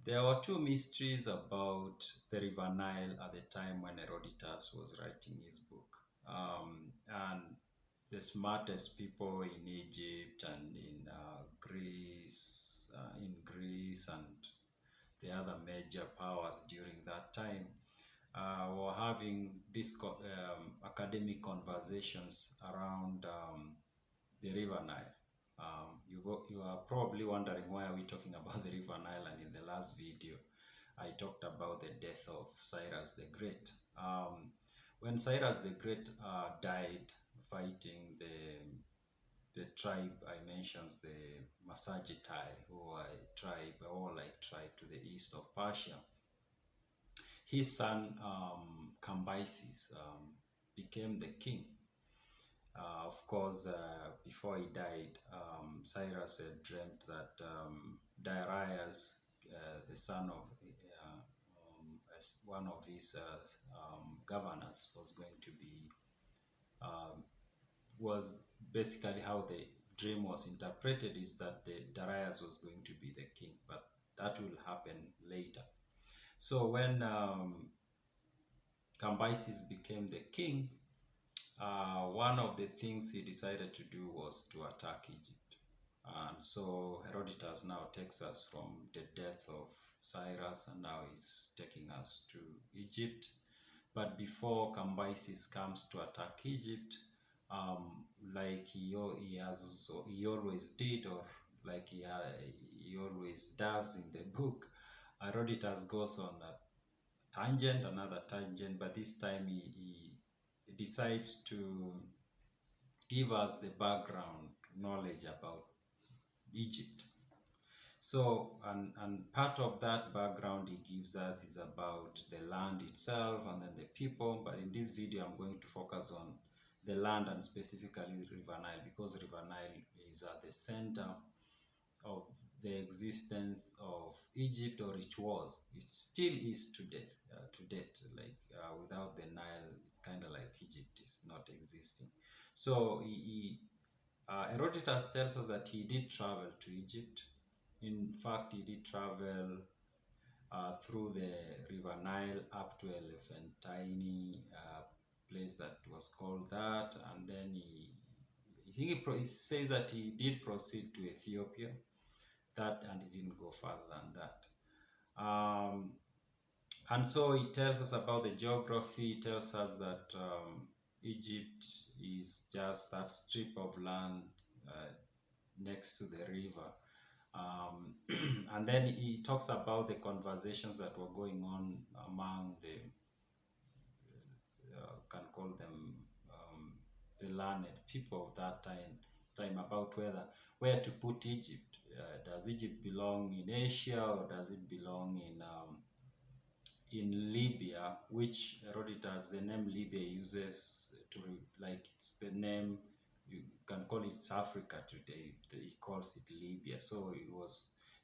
There were two mysteries about the River Nile at the time when Herodotus was writing his book. And the smartest people in Egypt and in Greece and the other major powers during that time were having these academic conversations around the River Nile. You are probably wondering why are we talking about the River Nile, and in the last video I talked about the death of Cyrus the Great. When Cyrus the Great died fighting the tribe I mentioned, the Masagetai, who are a tribe, a warlike tribe to the east of Persia, his son Cambyses became the king. Of course, before he died, Cyrus had dreamt that Darius, the son of one of his governors, was going to be, was basically how the dream was interpreted, is that the Darius was going to be the king, but that will happen later. So when Cambyses became the king, one of the things he decided to do was to attack Egypt. And so Herodotus now takes us from the death of Cyrus, and now he's taking us to Egypt. But before Cambyses comes to attack Egypt, like he always did, or like he always does in the book, Herodotus goes on a tangent, another tangent, but this time he decides to give us the background knowledge about Egypt. So, and part of that background he gives us is about the land itself and then the people. But in this video, I'm going to focus on the land and specifically River Nile, because River Nile is at the center of the existence of Egypt, or it was. It still is to date. Like without the Nile, it's kind of like Egypt is not existing. So Herodotus tells us that he did travel to Egypt. In fact, he did travel through the River Nile up to Elephantine, place that was called that, and then he says that he did proceed to Ethiopia, that, and he didn't go further than that. And so he tells us about the geography. He tells us that Egypt is just that strip of land next to the river. And then he talks about the conversations that were going on among the, can call them the learned people of that time about where to put Egypt. Does Egypt belong in Asia, or does it belong in Libya, which Herodotus, the name Libya uses to, like, it's the name, you can call it Africa today, he calls it Libya. So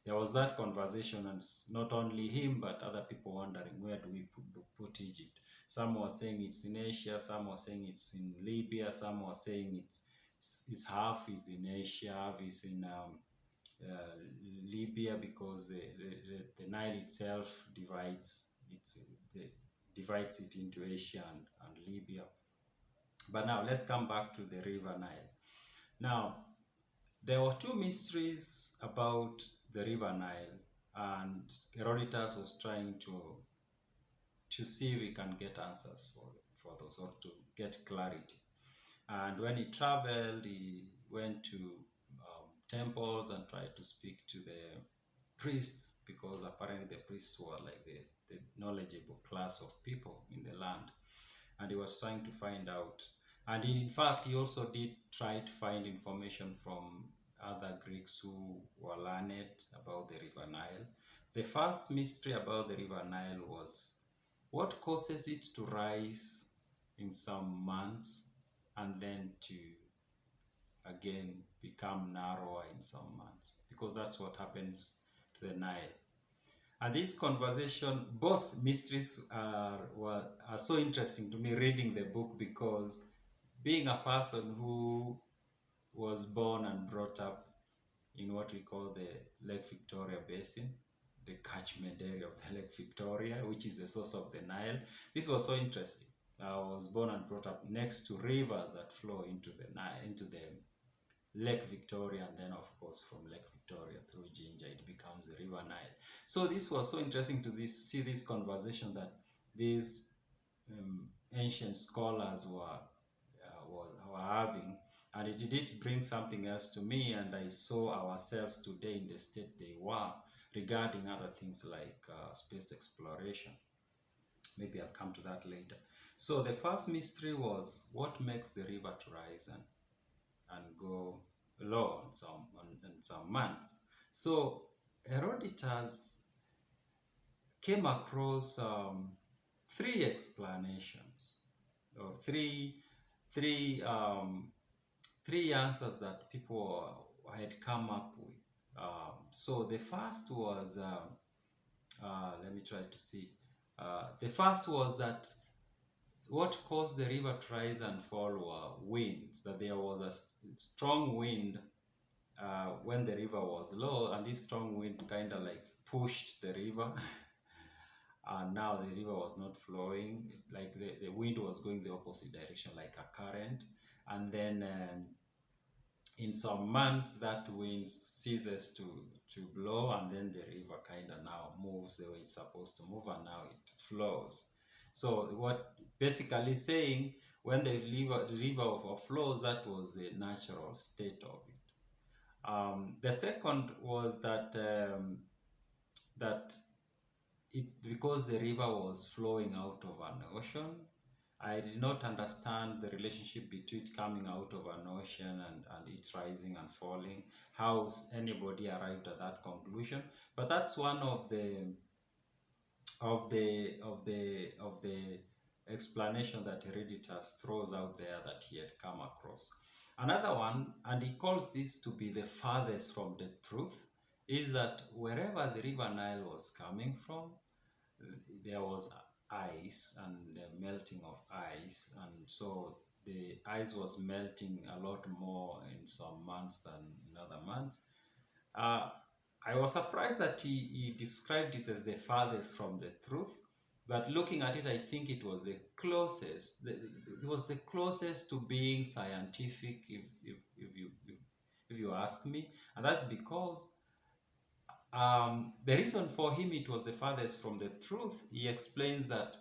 there was that conversation, and not only him but other people wondering, where do we put Egypt? Some were saying it's in Asia, some were saying it's in Libya, some were saying it's half is in Asia, half is in Libya, because the Nile itself divides it into Asia and Libya. But now let's come back to the River Nile. Now, there were two mysteries about the River Nile, and Herodotus was trying to see if he can get answers for those, or to get clarity. And when he traveled, he went to temples and tried to speak to the priests, because apparently the priests were like the knowledgeable class of people in the land. And he was trying to find out. And in fact, he also did try to find information from other Greeks who were learned about the River Nile. The first mystery about the River Nile was what causes it to rise in some months and then to again become narrower in some months, because that's what happens to the Nile. And this conversation, both mysteries are so interesting to me reading the book, because being a person who was born and brought up in what we call the Lake Victoria Basin, the catchment area of the Lake Victoria, which is the source of the Nile. This was so interesting. I was born and brought up next to rivers that flow into the Nile, into the Lake Victoria, and then of course from Lake Victoria through Jinja it becomes the River Nile. So this was so interesting to see this conversation that these ancient scholars were having, and it did bring something else to me, and I saw ourselves today in the state they were regarding other things like space exploration. Maybe I'll come to that later. So the first mystery was what makes the river to rise and go low on some months. So Herodotus came across three explanations, or three answers that people had come up with. So the first was, let me try to see. The first was that what caused the river to rise and fall were winds, that there was a strong wind when the river was low, and this strong wind kind of like pushed the river. And now the river was not flowing, like the wind was going the opposite direction, like a current. And then in some months that wind ceases to blow, and then the river kind of now moves the way it's supposed to move, and now it flows. So what basically saying, when the river overflows, that was the natural state of it. The second was that because the river was flowing out of an ocean, I did not understand the relationship between it coming out of an ocean and it rising and falling, how anybody arrived at that conclusion. But that's one of the explanation that Herodotus throws out there that he had come across. Another one, and he calls this to be the farthest from the truth, is that wherever the river Nile was coming from, there was ice and the melting of ice, and so the ice was melting a lot more in some months than in other months. I was surprised that he described this as the farthest from the truth, but looking at it, I think it was the closest. It was the closest to being scientific, if you ask me, and that's because the reason for him it was the farthest from the truth. He explains that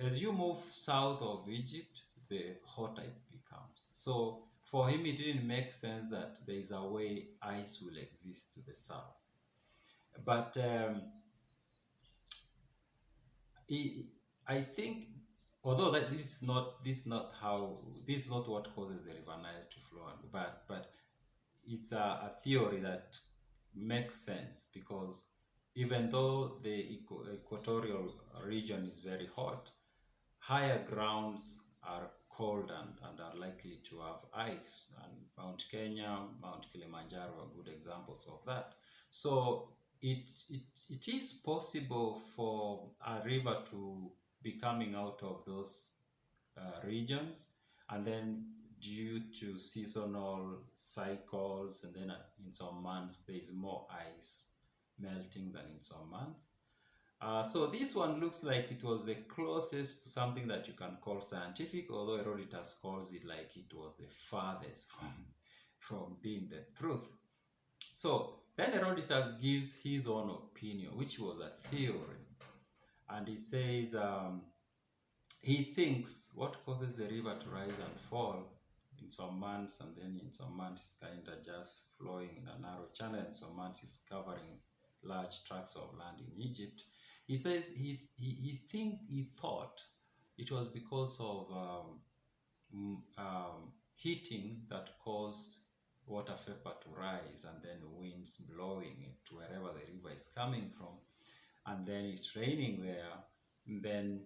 as you move south of Egypt, the hotter it becomes. So for him, it didn't make sense that there is a way ice will exist to the south. But I think, although that this is not what causes the River Nile to flow, but it's a theory that makes sense, because even though the equatorial region is very hot, higher grounds are cold and are likely to have ice, and Mount Kenya, Mount Kilimanjaro are good examples of that. So it is possible for a river to be coming out of those regions, and then due to seasonal cycles, and then in some months there is more ice melting than in some months. So this one looks like it was the closest to something that you can call scientific, although Herodotus calls it like it was the farthest from being the truth. So then Herodotus gives his own opinion, which was a theory, and he says he thinks what causes the river to rise and fall in some months, and then in some months it's kind of just flowing in a narrow channel, and some months it's covering large tracts of land in Egypt. He says he thought it was because of heating that caused water vapor to rise, and then winds blowing it to wherever the river is coming from, and then it's raining there, and then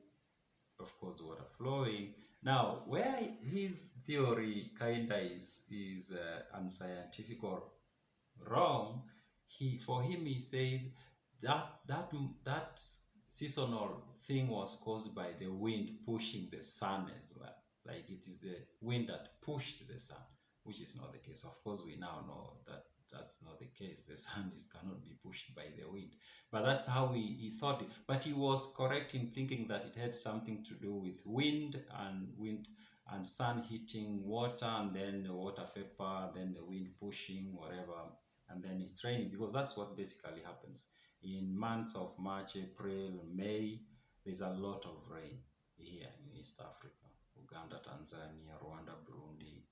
of course water flowing. Now, where his theory kinda is unscientific or wrong, for him he said that seasonal thing was caused by the wind pushing the sun as well. Like it is the wind that pushed the sun, which is not the case. Of course, we now know that that's not the case. The sand cannot be pushed by the wind. But that's how he thought it. But he was correct in thinking that it had something to do with wind and sun hitting water, and then the water vapor, then the wind pushing whatever, and then it's raining, because that's what basically happens. In months of March, April, May, there's a lot of rain here in East Africa: Uganda, Tanzania, Rwanda, Burundi,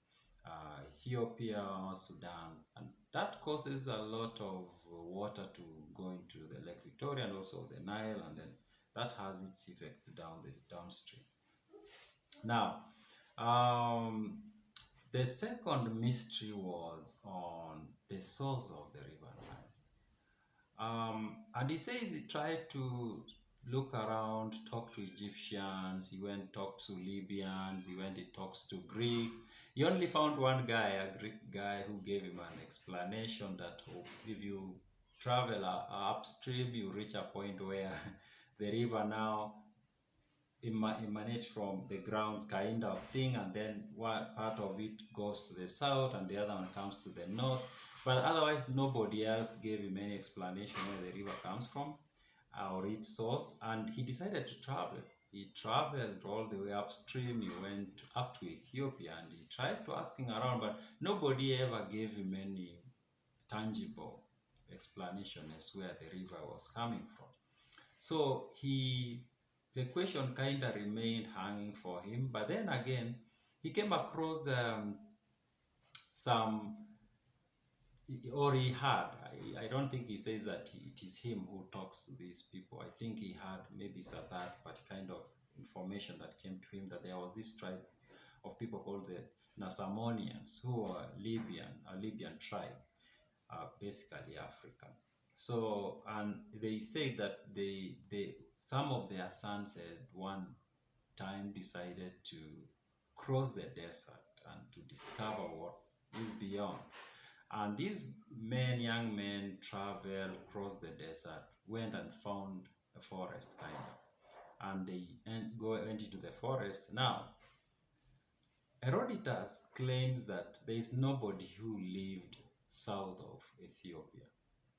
Ethiopia, Sudan, and that causes a lot of water to go into the Lake Victoria and also the Nile, and then that has its effect downstream. Now, the second mystery was on the source of the River Nile. And he says he tried to look around, talk to Egyptians, he went talked to Libyans, he went, he talks to Greeks. He only found one guy, a Greek guy, who gave him an explanation that if you travel upstream, you reach a point where the river now emanates from the ground, kind of thing, and then one part of it goes to the south and the other one comes to the north. But otherwise, nobody else gave him any explanation where the river comes from or its source. And he decided to travel. He traveled all the way upstream. He went up to Ethiopia and he tried to asking around, but nobody ever gave him any tangible explanation as where the river was coming from. So the question kind of remained hanging for him. But then again, he came across he had, I don't think he says that it is him who talks to these people. I think he had maybe that, but kind of information that came to him that there was this tribe of people called the Nasamonians, who are a Libyan tribe, basically African. So, and they say that some of their sons at one time decided to cross the desert and to discover what is beyond. And these young men traveled, crossed the desert, went and found a forest, kind of, and they went into the forest. Now, Herodotus claims that there is nobody who lived south of Ethiopia.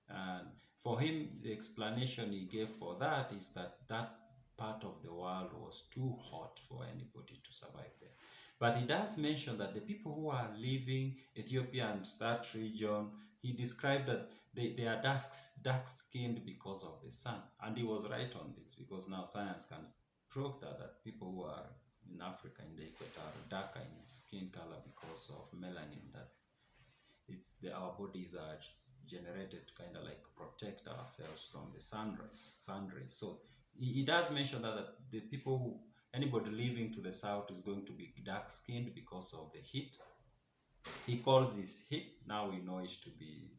And for him, the explanation he gave for that is that that part of the world was too hot for anybody to survive there. But he does mention that the people who are living Ethiopia and that region, he described that they are dark-skinned because of the sun. And he was right on this, because now science can prove that people who are in Africa, in the equator, are darker in skin color because of melanin, that our bodies are generated kind of like protect ourselves from the sun rays. So he does mention that the people, anybody living to the south is going to be dark skinned because of the heat. He calls this heat, now we know it to be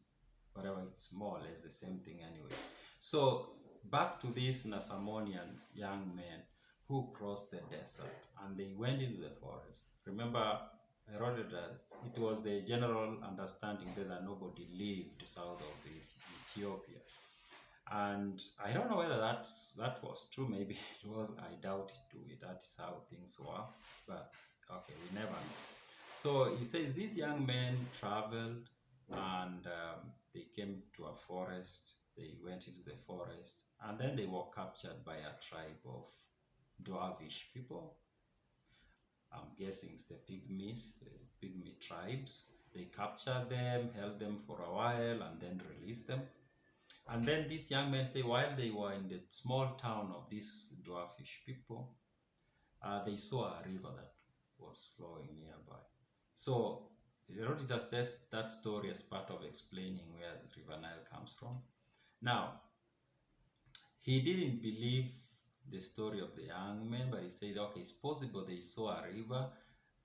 whatever, it's more or less the same thing anyway. So back to these Nasamonian young men who crossed the desert and they went into the forest. Remember, Herodotus, it was the general understanding that nobody lived south of Ethiopia. And I don't know whether that was true. Maybe it was. I doubt it. That's how things were. But okay, we never know. So he says these young men traveled and they came to a forest. They went into the forest and then they were captured by a tribe of dwarfish people. I'm guessing it's the pygmy tribes. They captured them, held them for a while, and then released them. And then these young men say while they were in the small town of these dwarfish people, they saw a river that was flowing nearby. So Herodotus tells that story as part of explaining where the River Nile comes from. Now, he didn't believe the story of the young men, but he said, okay, it's possible they saw a river,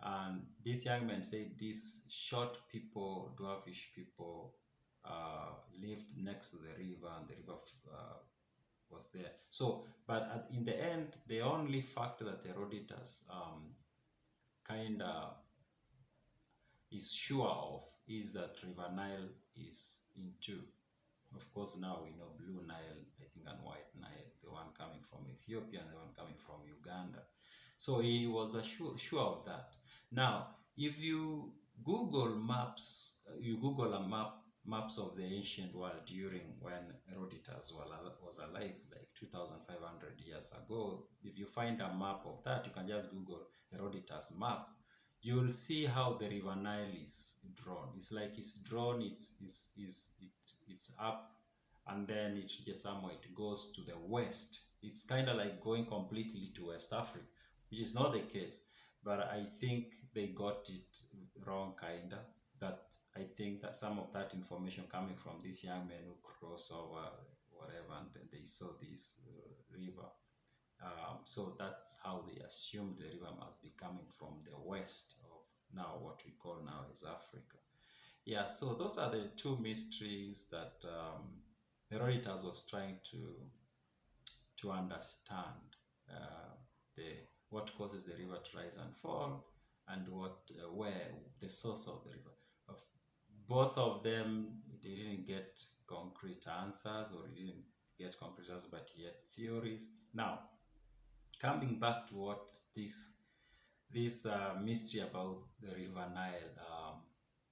and these young men said these short people, dwarfish people, lived next to the river, and the river was there. So, but in the end, the only fact that Herodotus kind of is sure of is that River Nile is in two. Of course, now we know Blue Nile, I think, and White Nile, the one coming from Ethiopia and the one coming from Uganda. So he was sure of that. Now, if you Google maps, you Google a maps of the ancient world during when Herodotus was alive, like 2,500 years ago. If you find a map of that, you can just Google Herodotus map. You'll see how the River Nile is drawn. It's like it's drawn, it's up, and then it reaches somewhere, it goes to the west. It's kind of like going completely to West Africa, which is not the case. But I think they got it wrong, kind of. That I think that some of that information coming from these young men who cross over whatever, and then they saw this river. So that's how they assumed the river must be coming from the west of now what we call now is Africa. Yeah, so those are the two mysteries that Herodotus was trying to understand, the what causes the river to rise and fall, and what where the source of the river. Of both of them, they didn't get concrete answers, or didn't get concrete answers, but yet theories. Now, coming back to what this mystery about the River Nile,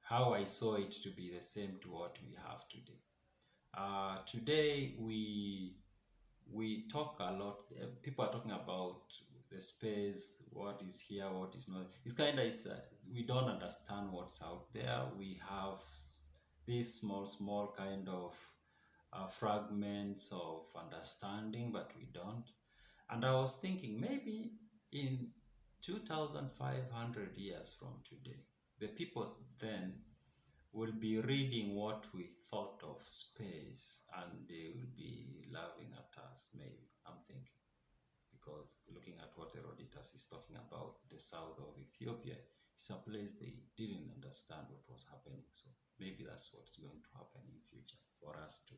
how I saw it to be the same to what we have today. Today we talk a lot. People are talking about the space, what is here, what is not. It's kind of we don't understand what's out there. We have these small kind of fragments of understanding, but we don't. And I was thinking maybe in 2,500 years from today, the people then will be reading what we thought of space, and they will be laughing at us, maybe, I'm thinking. Because looking at what Herodotus is talking about, the south of Ethiopia, it's a place they didn't understand what was happening. So maybe that's what's going to happen in future for us too.